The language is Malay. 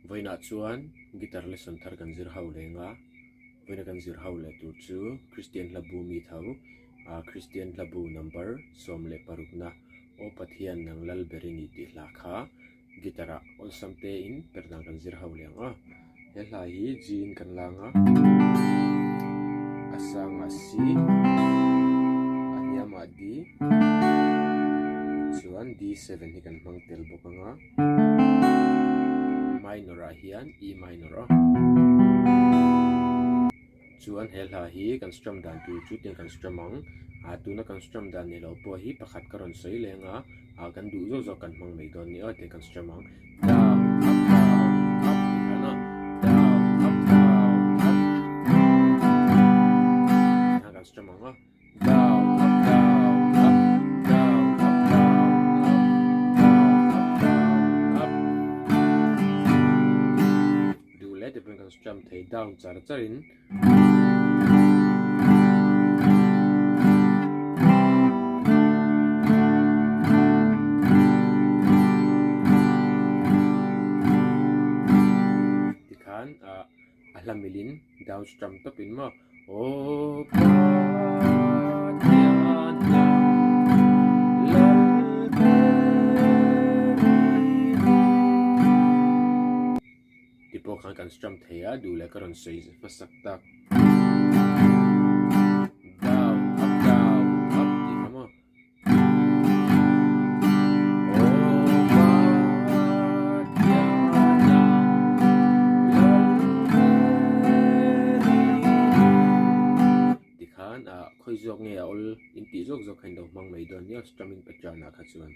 Voina chuan guitar lesson thar kan zir ho lenga voina kan zir ho le tu chu Christian hlabu mi thau Christian hlabu number som le parukna o Pathian nang Lalber ni ti hla kha gitara on samte in pernang kan zir ho lenga he hla hi jin kan langa asang asi anyama di chuan D7 hi kan mang tel bokanga minor hian E minor chuan hela hi kan strum dan tu chu tin kan strum ang tuna kan strum dan ni lo po hi pakhat karon sei lenga kan du zo zo kan mang mei don ni te kan strum ang down up kana down up kan strum ang down up kan strum thei down char charin tikhan ahlamilin down strum topin mo o Pathian Lalber kan strum thea du le karon sei masak tak down up di kamo dikhan khoi jok nge ol inti jok jok khain do mang mei don ni strumming pattern na kha chuan